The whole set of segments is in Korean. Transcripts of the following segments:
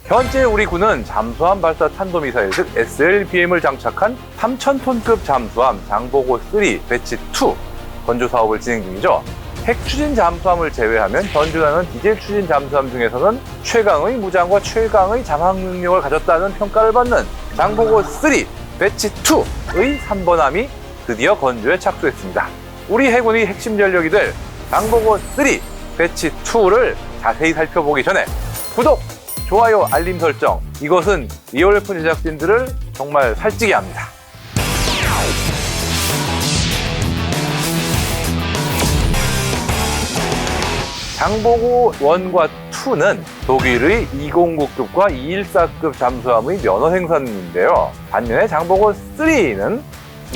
현재 우리 군은 잠수함 발사 탄도미사일 즉 SLBM을 장착한 3,000톤급 잠수함 장보고3 배치 2 건조 사업을 진행 중이죠. 핵 추진 잠수함을 제외하면 현존하는 디젤 추진 잠수함 중에서는 최강의 무장과 최강의 잠항 능력을 가졌다는 평가를 받는 장보고3 배치 2의 3번함이 드디어 건조에 착수했습니다. 우리 해군의 핵심 전력이 될 장보고3 배치 2를 자세히 살펴보기 전에 구독, 좋아요, 알림 설정, 이것은 리얼F 제작진들을 정말 살찌게 합니다. 장보고 1과 2는 독일의 209급과 214급 잠수함의 면허 생산인데요. 반면에 장보고 3는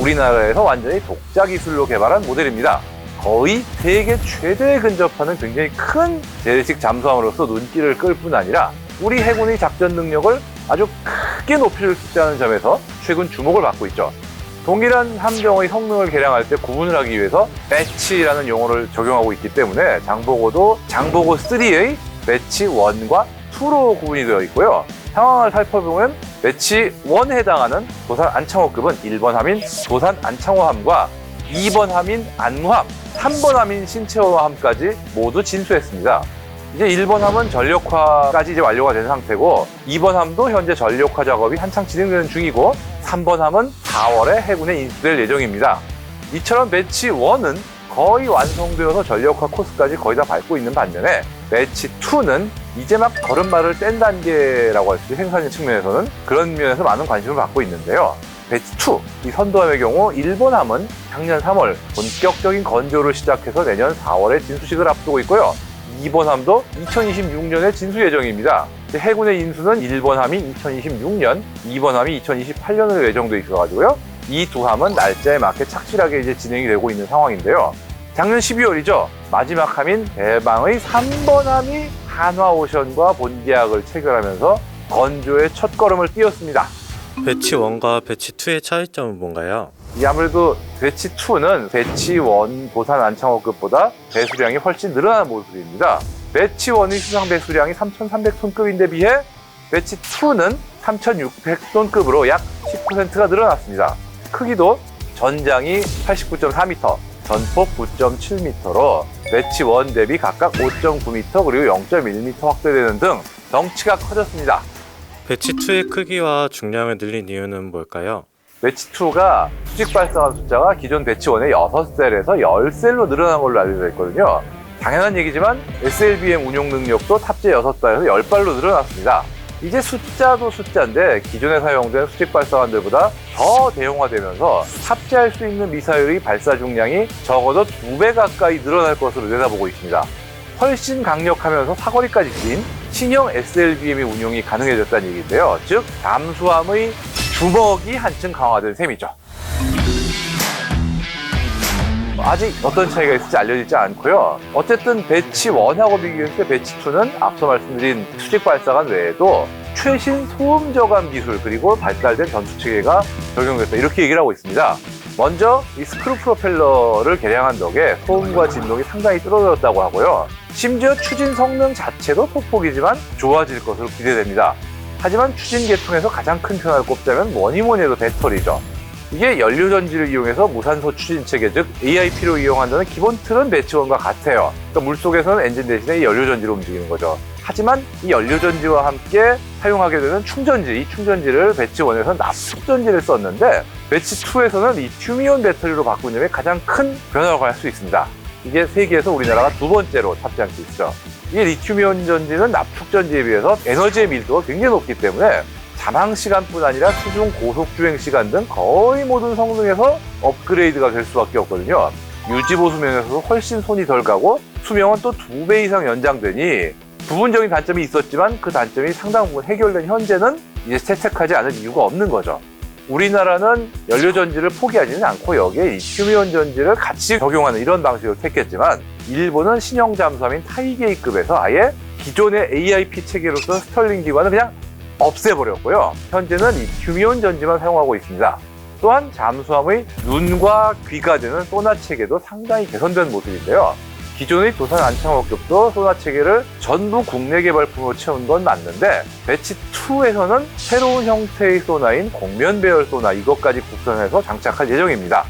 우리나라에서 완전히 독자 기술로 개발한 모델입니다. 거의 세계 최대에 근접하는 굉장히 큰 재래식 잠수함으로서 눈길을 끌 뿐 아니라 우리 해군의 작전 능력을 아주 크게 높일 수 있다는 점에서 최근 주목을 받고 있죠. 동일한 함정의 성능을 개량할 때 구분을 하기 위해서 배치라는 용어를 적용하고 있기 때문에 장보고도 장보고 3의 배치 1과 2로 구분이 되어 있고요. 상황을 살펴보면 배치 1에 해당하는 도산 안창호급은 1번 함인 도산 안창호함과 2번 함인 안무함, 3번 함인 신채호함까지 모두 진수했습니다. 이제 1번 함은 전력화까지 이제 완료가 된 상태고 2번 함도 현재 전력화 작업이 한창 진행되는 중이고 3번 함은 4월에 해군에 인수될 예정입니다. 이처럼 배치 1은 거의 완성되어서 전력화 코스까지 거의 다 밟고 있는 반면에 배치 2는 이제 막 걸음마를 뗀 단계라고 할 수 있죠. 생산 측면에서는 그런 면에서 많은 관심을 받고 있는데요. 배치 2, 이 선도함의 경우 1번 함은 작년 3월 본격적인 건조를 시작해서 내년 4월에 진수식을 앞두고 있고요. 2번 함도 2026년에 진수 예정입니다. 해군의 인수는 1번 함이 2026년, 2번 함이 2028년으로 예정돼 있어가지고요. 이 두 함은 날짜에 맞게 착실하게 이제 진행이 되고 있는 상황인데요. 작년 12월이죠. 마지막 함인 대방의 3번 함이 한화오션과 본계약을 체결하면서 건조의 첫걸음을 띄웠습니다. 배치 1과 배치 2의 차이점은 뭔가요? 아무래도 배치 2는 배치 1 도산 안창호급보다 배수량이 훨씬 늘어나는 모습입니다. 배치 1의 수상 배수량이 3,300톤급인데 비해 배치 2는 3,600톤급으로 약 10%가 늘어났습니다. 크기도 전장이 89.4m, 전폭 9.7m로 배치 1 대비 각각 5.9m 그리고 0.1m 확대되는 등 덩치가 커졌습니다. 배치 2의 크기와 중량을 늘린 이유는 뭘까요? 배치 2가 수직 발사한 숫자가 기존 배치 1의 6셀에서 10셀로 늘어난 걸로 알려져 있거든요. 당연한 얘기지만 SLBM 운용 능력도 탑재 6발에서 10발로 늘어났습니다. 이제 숫자도 숫자인데 기존에 사용된 수직 발사관들보다 더 대형화되면서 탑재할 수 있는 미사일의 발사 중량이 적어도 2배 가까이 늘어날 것으로 내다보고 있습니다. 훨씬 강력하면서 사거리까지 긴 신형 SLBM의 운용이 가능해졌다는 얘기인데요. 즉 잠수함의 주먹이 한층 강화된 셈이죠. 아직 어떤 차이가 있을지 알려지지 않고요. 어쨌든 배치 1하고 비교했을 때 배치 2는 앞서 말씀드린 수직 발사관 외에도 최신 소음 저감 기술 그리고 발달된 전투 체계가 적용됐다 이렇게 얘기를 하고 있습니다. 먼저 이 스크루 프로펠러를 개량한 덕에 소음과 진동이 상당히 줄어들었다고 하고요. 심지어 추진 성능 자체도 소폭이지만 좋아질 것으로 기대됩니다. 하지만 추진 계통에서 가장 큰 변화를 꼽자면 뭐니 해도 배터리죠. 이게 연료전지를 이용해서 무산소 추진 체계, 즉 AIP로 이용한다는 기본 틀은 배치 1과 같아요. 그러니까 물속에서는 엔진 대신에 연료전지로 움직이는 거죠. 하지만 이 연료전지와 함께 사용하게 되는 충전지, 이 충전지를 배치 1에서는 납축전지를 썼는데 배치 2에서는 리튬이온 배터리로 바꾼 점이 가장 큰 변화라고 할 수 있습니다. 이게 세계에서 우리나라가 두 번째로 탑재한 게 있죠. 이 리튬이온 전지는 납축전지에 비해서 에너지의 밀도가 굉장히 높기 때문에 잠항 시간뿐 아니라 수중 고속주행 시간 등 거의 모든 성능에서 업그레이드가 될 수밖에 없거든요. 유지보수 면에서도 훨씬 손이 덜 가고 수명은 또 2배 이상 연장되니 부분적인 단점이 있었지만 그 단점이 상당 부분 해결된 현재는 이제 채택하지 않을 이유가 없는 거죠. 우리나라는 연료전지를 포기하지는 않고 여기에 리튬이온 전지를 같이 적용하는 이런 방식을 택했지만 일본은 신형 잠수함인 타이게이급에서 아예 기존의 AIP 체계로서 스털링 기관을 그냥 없애버렸고요. 현재는 리튬이온 전지만 사용하고 있습니다. 또한 잠수함의 눈과 귀가 되는 소나 체계도 상당히 개선된 모습인데요. 기존의 도산 안창호급도 소나 체계를 전부 국내 개발품으로 채운 건 맞는데 배치 2에서는 새로운 형태의 소나인 곡면 배열 소나 이것까지 국산해서 장착할 예정입니다.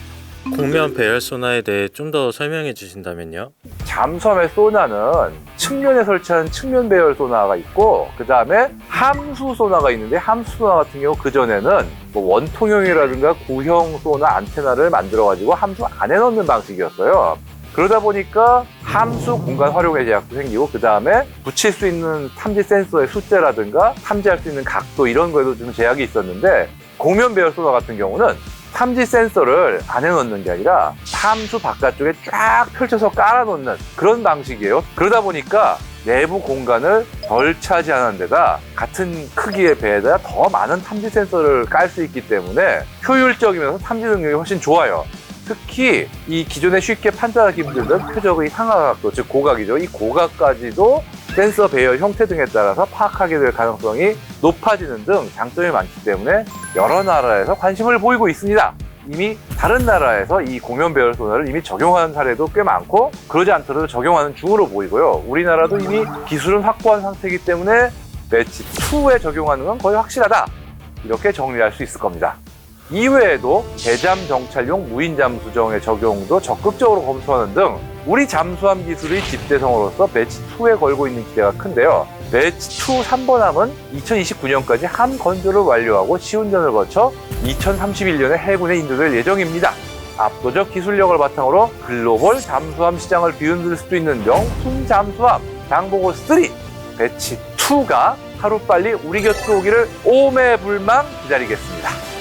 곡면 배열 소나에 대해 좀 더 설명해 주신다면요? 잠수함의 소나는 측면에 설치한 측면 배열 소나가 있고 그 다음에 함수 소나가 있는데 함수 소나 같은 경우 그전에는 뭐 원통형이라든가 구형 소나 안테나를 만들어 가지고 함수 안에 넣는 방식이었어요. 그러다 보니까 함수 공간 활용의 제약도 생기고 그 다음에 붙일 수 있는 탐지 센서의 숫자라든가 탐지할 수 있는 각도 이런 거에도 좀 제약이 있었는데 곡면 배열 소나 같은 경우는 탐지 센서를 안에 넣는 게 아니라 함수 바깥쪽에 쫙 펼쳐서 깔아 놓는 그런 방식이에요. 그러다 보니까 내부 공간을 덜 차지하는 데다 같은 크기의 배에다 더 많은 탐지 센서를 깔 수 있기 때문에 효율적이면서 탐지 능력이 훨씬 좋아요. 특히 이 기존에 쉽게 판단하기 힘들던 표적의 상하각도, 즉 고각이죠. 이 고각까지도 센서 배열 형태 등에 따라서 파악하게 될 가능성이 높아지는 등 장점이 많기 때문에 여러 나라에서 관심을 보이고 있습니다. 이미 다른 나라에서 이 곡면 배열 소나를 이미 적용하는 사례도 꽤 많고 그러지 않더라도 적용하는 중으로 보이고요. 우리나라도 이미 기술은 확보한 상태이기 때문에 배치 2에 적용하는 건 거의 확실하다. 이렇게 정리할 수 있을 겁니다. 이외에도 대잠 정찰용 무인 잠수정의 적용도 적극적으로 검토하는 등 우리 잠수함 기술의 집대성으로서 배치 2에 걸고 있는 기대가 큰데요. 배치 2 3번함은 2029년까지 함 건조를 완료하고 시운전을 거쳐 2031년에 해군에 인도될 예정입니다. 압도적 기술력을 바탕으로 글로벌 잠수함 시장을 뒤흔들 수도 있는 명품 잠수함 장보고 3 배치 2가 하루빨리 우리 곁으로 오기를 오매불망 기다리겠습니다.